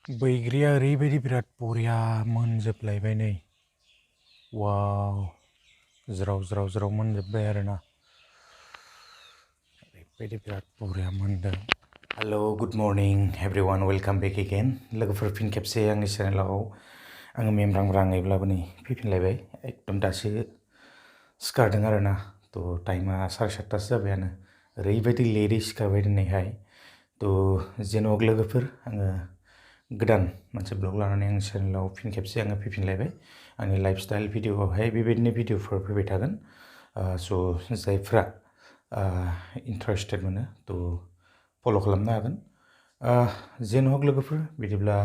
बैग्रिया ओरैबायदि बिराद बरिया मोनजोबलायबाय नै वाव ज्राव ज्राव ज्राव मोनजोब्बाय आरोना ओरैबायदि बिराद बरिया मोनदों। Hello good morning everyone welcome बेक अगेन लोगोफोर फिन खेबसे आंनि चेनेलाव आङो मेंब्रांब्राङैब्लाबो नै फैफिनलायबाय एकदम दासो सिखारदों आरोना थ' टाइमा 7:30 जाबायानो ओरैबायदि लेटै सिखारबाय दिनैहाय थ' जेन'क लोगोफोर आङो गोदान मोनसे ब्लग लानानै आंनि चेनेलाव फिन खेबसे आङो फैफिनलायबाय आंनि लाइफस्टाइल भिडिअ'आवहाय बेबायदिनो भिडिअ'फोर फैबाय थागोन स' जायफ्रा इन्टारेस्टेड मोनो थ' फल' खालामनो हागोन जेन'क लोगोफोर बिदिब्ला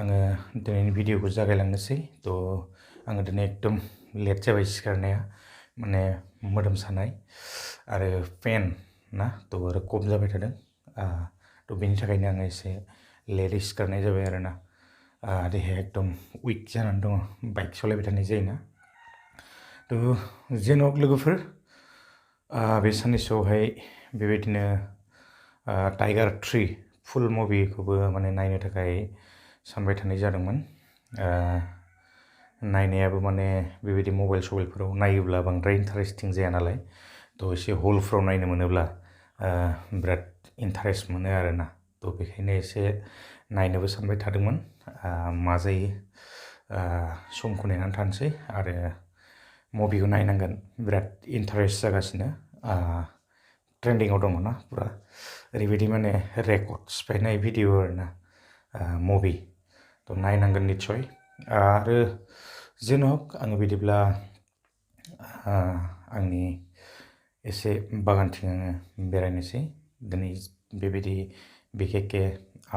आङो दिनैनि भिडिअ'खौ जागायलांनोसै थ' आङो दिनै एकदम लेट जाबाय सिखारनाया माने मोदोम सानाय आरो पेन ना थ' आरो कफ जाबाय थादों थ' बेनि थाखायनो आङो एसे लेटै सिखारनाय जाबाय आरोना देहाया एकदम उइक जानानै दङ बाइक सालायबाय थानाय जायोना थ' जेन'क लोगोफोर बे साननैसोआवहाय बेबायदिनो टाइगार 3 फुल मुभिखौबो माने नायनो थाखाय सानबाय थानाय जादोंमोन नायनायाबो माने बेबायदि मबाइल सबाइलफोराव नायोब्ला बांद्राय इन्टारेस्टिं जाया नालाय थ' एसे हलफ्राव नायनो मोनोब्ला बिराद इन्टारेस्ट मोनो आरोना थ' बेखायनो एसे नायनोबो सानबाय थादोंमोन मा जायो समखौ नेनानै थानोसै आरो मुभिखौ नायनांगोन बिराद इन्टारेस्ट जागासिनो ट्रेन्डिङाव दङ ना पुरा ओरैबायदि माने रेकर्ड सिफायनाय भिडिअ आरोना मुभि थ' नायनांगोन निस्सय आरो जेन'क आङो बिदिब्ला आंनि एसे बागानथिं आङो बेरायनोसै दिनै बेबायदि बिखेकखे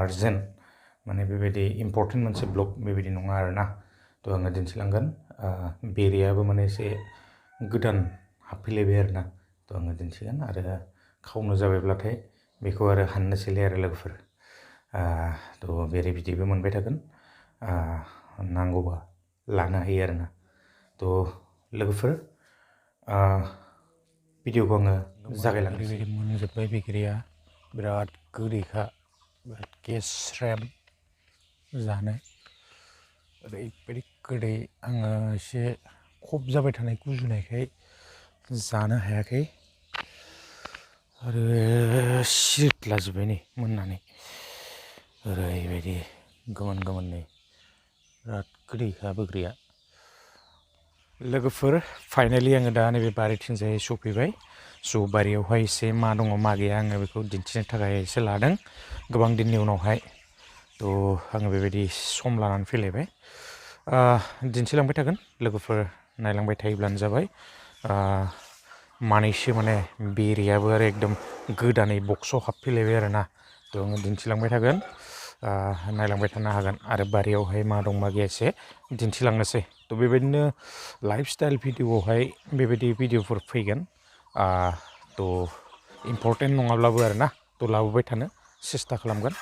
आर्जेन्ट माने बेबायदि इम्पर्टेन्ट मोनसे ब्लग बेबायदि नङा आरोना थ' आङो दिन्थिलांगोन बेरेयाबो माने एसे गोदान हाबफैलायबाय आरोना थ' आङो दिन्थिगोन आरो खावनो जाबायब्लाथाय बेखौ आरो हाननोसैलाय आरो लोगोफोर थ' बेरे बिदैबो मोनबाय थागोन नांगौबा लानो हायो आरोना थ' लोगोफोर भिडिअखौ आङो जागायलांनोसै ओरैबायदि मोनजोब्बाय बैग्रिया बिराद गोदैखा बिराद गेस्रेम जानो ओरैबायदि गोदै आङो एसे खब जाबाय थानाय गुजुनायखाय जानो हायाखै आरो सिरिदलाजोब्बाय नै मोननानै ओरैबायदि गोमोन गोमोननै बिराद गोदैखा बैग्रिया लोगोफोर फाइनालि आङो दा नैबे बारिथिंजाय सफैबाय स' बारियावहाय एसे मा दङ मा गैया आङो बेखौ दिन्थिनो थाखाय एसे लादों गोबां दिननि उनावहाय थ' आङो बेबायदि सम लानानै फैलायबाय दिन्थिलांबाय थागोन लोगोफोर नायलांबाय थायोब्लानो जाबाय मानैसो माने बेरेयाबो आरो एकदम गोदानै बक्सआव हाबफैलायबाय आरोना थ' आङो दिन्थिलांबाय थागोन नायलांबाय थानो हागोन आरो बारियावहाय मा दं मा गैया एसे दिन्थिलांनोसै थ' बेबायदिनो लाइफस्टाइल भिडिअआवहाय बेबायदि भिडिअफोर फैगोन थ' इम्पर्टेन्ट नङाब्लाबो आरोना थ' लाबोबाय थानो सेस्था खालामगोन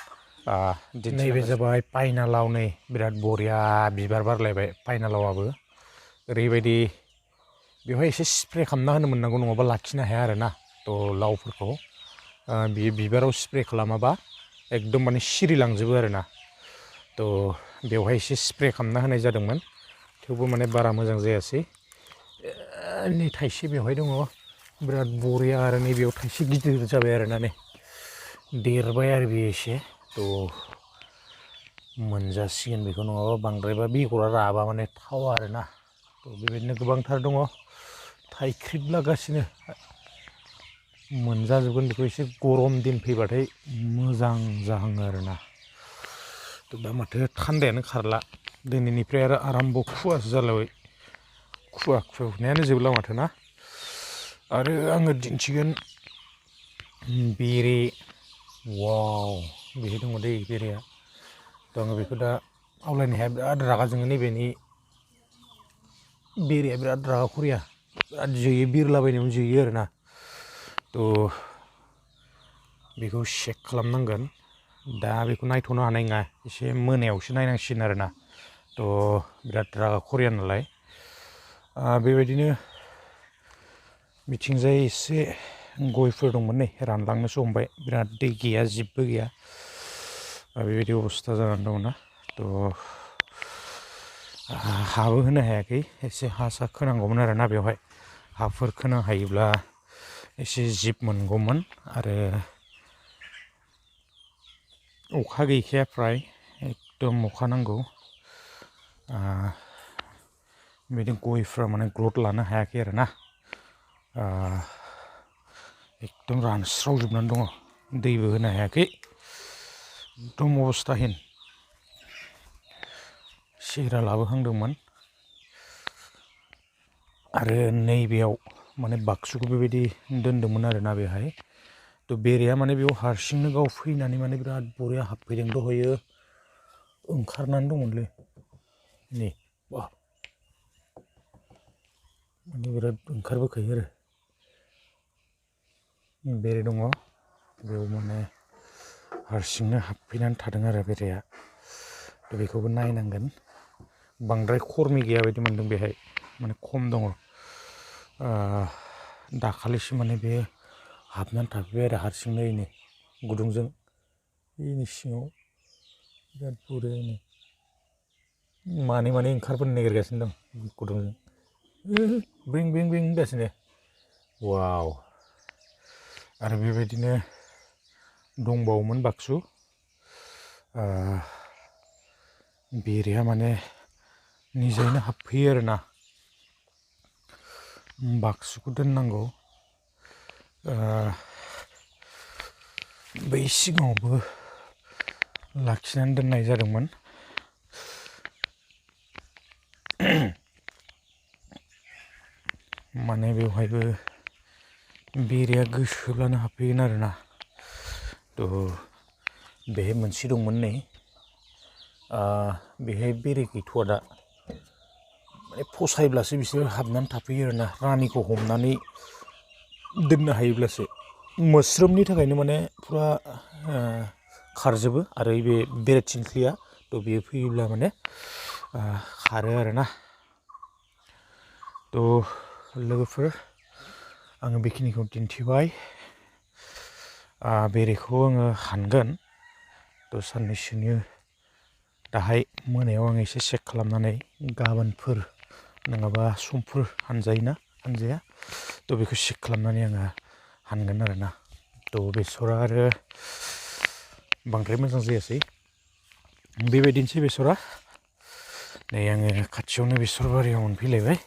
नैबे जाबाय पाइनालाव नै बिराद बरिया बिबार बारलायबाय पाइनालावाबो ओरैबायदि बेवहाय एसे स्प्रे खालामना होनो मोननांगौ नङाबा लाखिनो हाया आरोना थ' लावफोरखौ बे बिबाराव स्प्रे खालामाबा एकदम माने सिरिलांजोबो आरोना थ' बेवहाय एसे स्प्रे खालामना होनाय जादोंमोन थेवबो माने बारा मोजां जायासै नै थाइसे बेवहाय दङ बिराद बरिया आरो नैबेयाव थाइसे गिदिर जाबाय आरोना नै देरबाय आरो बेयो एसे थ' मोनजासिगोन बेखौ नङाबा बांद्रायबा बेगरा राबा माने थावा आरोना थ' बेबायदिनो गोबांथार दङ थाइख्रिबलागासिनो मोनजाजोबगोन बेखौ एसे गरम दिन फैबाथाय मोजां जाहाङो आरोना थ' दा माथो थान्दायानो खारला दिनैनिफ्राय आरो आराम्भ खुवासो जालायबाय खुवा खुनायानो जोबला माथो ना आरो आङो दिन्थिगोन बेरे वाव बेहाय दङ दै बेरेया थ' आङो बेखौ दा आवलायनो हाया बिराद रागा जोङो नैबेनि बेरेया बिराद रागा खरिया बिराद जोयो बिरलाबायनायावनो जोयो आरोना थ' बेखौ चेक खालामनांगोन दा बेखौ नायथ'नो हानाय नङा एसे मोनायावसो नायनांसिगोन आरोना थ' बिराद रागा खरिया नालाय बेबायदिनो बिथिंजाय एसे गयफोर दंमोन नै रानलांनोसो हमबाय बिराद दै गैया जिबबो गैया बेबायदि अबस्था जानानै दङ ना थ' हाबो होनो हायाखै एसे हा सा खोनांगौमोन आरोना बेवहाय हाफोर खोनो हायोब्ला एसे जिब मोनगौमोन आरो अखा गैखाया फ्राय एकदम अखा नांगौ बेबायदिनो गयफ्रा माने ग्रथ लानो हायाखै आरोना एकदम रानस्रावजोबनानै दङ दैबो होनो हायाखै एकदम अबस्थाहीन सेहेरा लाबोहांदोंमोन आरो नैबेयाव माने बाक्सुखौ बेबायदि दोनदोंमोन आरोना बेहाय थ' बेरेया माने बेयाव हारसिंनो गाव फैनानै माने बिराद बरिया हाबफैदों दहयो ओंखारनानै दंमोनलै नै वाह माने बिराद ओंखारबोखायो आरो बेरे दङ बेयाव माने हारसिंनो हाबफैनानै थादों आरो बेरेया थ' बेखौबो नायनांगोन बांद्राय खरमि गैया बायदि मोनदों बेहाय माने खम दङ दाखालिसो माने बे हाबनानै थाफैबाय आरो हारसिंनो ओइनै गुदुंजों बेनि सिङाव बिराद बरियानो मानै ओंखारबोनो नागिरगासिनो दं गुदुंजों ब्रिं ब्रिं ब्रिं होनगासिनो वाव आरो बेबायदिनो दंबावोमोन बाक्सु बेरेया माने निजायैनो हाबफैयो आरोना बाक्सुखौ दोननांगौ बै सिगाङावबो लाखिनानै दोननाय जादोंमोन माने बेवहायबो बेरेया गोसोब्लानो हाबफैगोन आरोना थ' बेहाय मोनसे दंमोन नै बेहाय बेरे गैथ'आ दा माने फसायब्लासो बिसोर हाबनानै थाफैयो आरोना रानिखौ हमनानै दोननो हायोब्लासो मोस्रोमनि थाखायनो माने फुरा खारजोबो आरो बे बेरे थिंख्लिया थ' बेयो फैयोब्ला माने खारो आरोना थ' लोगोफोर आङो बेखिनिखौ दिन्थिबाय बेरेखौ आङो हानगोन थ' साननैसोनि दाहाय मोनायाव आं एसे चेक खालामनानै गाबोनफोर नङाबा समफोर हानजाया थ' बेखौ चेक खालामनानै आङो हानगोन आरोना थ' बेसरा आरो बांद्राय मोजां जायासै बेबायदिनोसै बेसरा नै आङो खाथियावनो बेसर बारियाव मोनफैलायबाय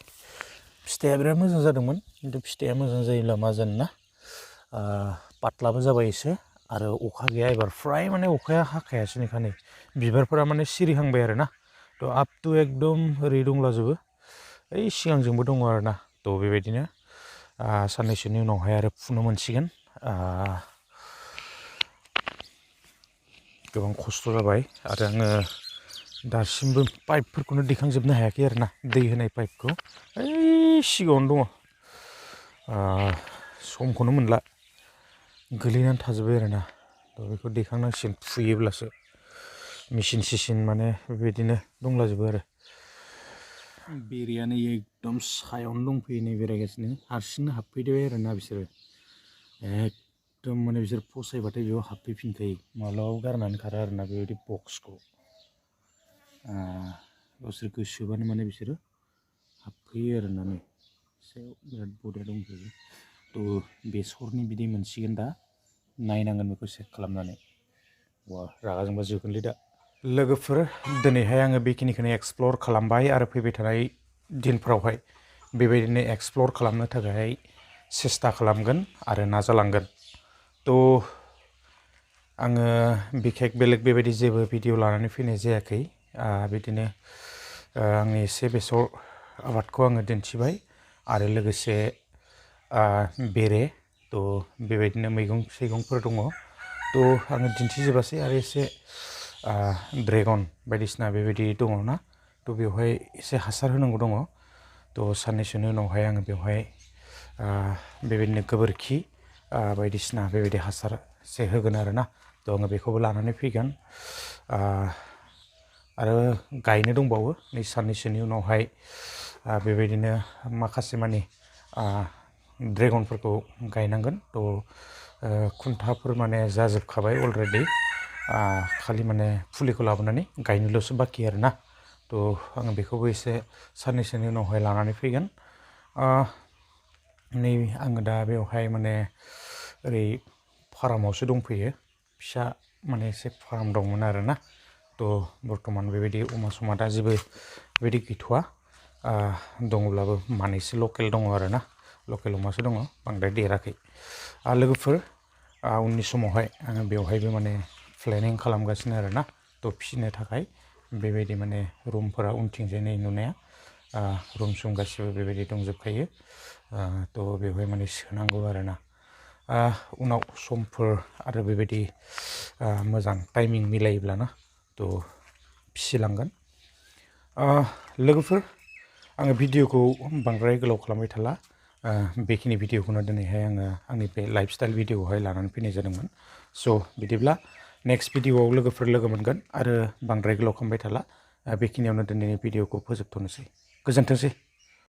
फिथाइया बिराद मोजां जादोंमोन खिन्थु फिथाइया मोजां जायोब्ला मा जानो ना पातलाबो जाबाय एसे आरो अखा गैया एबार फ्राय माने अखाया हाखायासैनोखा नै बिबारफोरा माने सिरिहांबाय आरोना थ' आप टु एकदम ओरै दंलाजोबो ओइ सिगांजोंबो दङ आरोना थ' बेबायदिनो साननैसोनि उनावहाय आरो फुनो मोनसिगोन गोबां खस्थ' जाबाय आरो आङो दासिमबो पाइपफोरखौनो दैखांजोबनो हायाखै आरोना दै होनाय पाइपखौ ओइ सिगाङावनो दङ समखौनो मोनला गोलैनानै थाजोब्बाय आरोना थ' बेखौ दैखांनांसिगोन फुयोब्लासो मेचिन सिचिन माने बेबायदिनो दंलाजोबो आरो बेरेयानो एकदम सायावनो दंफैयो नै बेरायगासिनो हारसिंनो हाबफैबाय आरोना बिसोरो एकदम माने बिसोर फसायबाथाय बेयाव हाबफैफिनखायो माब्लाबाबो गारनानै खारा आरोना बेबायदि बक्सखौ गावसोर गोसोबानो माने बिसोरो हाबफैयो आरोना नै सायाव बिराद बरिया दंफैयो थ' बेसरनि बिदै मोनसिगोन दा नायनांगोन बेखौ चेक खालामनानै वा रागा जोंबा जोगोनलै दा लोगोफोर दिनैहाय आङो बेखिनिखौनो एक्सप्लर खालामबाय आरो फैबाय थानाय दिनफ्रावहाय बेबायदिनो एक्सप्लर खालामनो थाखाय सेस्था खालामगोन आरो नाजालांगोन थ' आङो बिखेक बेलेग बेबायदि जेबो भिडिअ लानानै फैनाय जायाखै बिदिनो आंनि एसे बेसर आबादखौ आङो दिन्थिबाय आरो लोगोसे बेरे थ' बेबायदिनो मैगं थाइगंफोर दङ थ' आङो दिन्थिजोबासै आरो एसे ड्रेगन बायदिसिना बेबायदि दङ ना थ' बेवहाय एसे हासार होनांगौ दङ थ' साननैसोनि उनावहाय आङो बेवहाय बेबायदिनो गोबोरखि बायदिसिना बेबायदि हासार एसे होगोन आरोना थ' आङो बेखौबो लानानै फैगोन आरो गायनो दंबावो नै साननैसोनि उनावहाय बेबायदिनो माखासे मानि ड्रेगनफोरखौ गायनांगोन थ' खुन्थाफोर माने जाजोबखाबाय अलरेडि खालि माने फुलिखौ लाबोनानै गायनोल'सो बाखि आरोना थ' आङो बेखौबो एसे साननैसोनि उनावहाय लानानै फैगोन नै आङो दा बेवहाय माने ओरै फार्मावसो दंफैयो फिसा माने एसे फार्म दंमोन आरोना थ' बर्थमान बेबायदि अमा समा दा जेबो बेबायदि गैथ'वा दङब्लाबो मानैसो लकेल दङ आरोना लकेल अमासो दङ बांद्राय देराखै लोगोफोर उननि समावहाय आङो बेवहायबो माने प्लेनिं खालामगासिनो आरोना थ' फिसिनो थाखाय बेबायदि माने रुमफोरा उनथिंजाय नै नुनाया रुम सुम गासिबो बेबायदि दंजोबखायो थ' बेवहाय माने सोनांगौ आरोना उनाव समफोर आरो बेबायदि मोजां टाइमिं मिलायोब्लाना थ' फिसिलांगोन लोगोफोर आङो भिडिअखौ बांद्राय गोलाव खालामबाय थाला बेखिनि भिडिअखौनो दिनैहाय आङो आंनि बे लाइफ स्टाइल भिडिअआवहाय लानानै फैनाय जादोंमोन स' बिदिब्ला नेक्स्ट भिडिअआव लोगोफोर लोगो मोनगोन आरो बांद्राय गोलाव खालामबाय थाला बेखिनियावनो दिनैनि भिडिअखौ फोजोबथ'नोसै गोजोन्थोंसै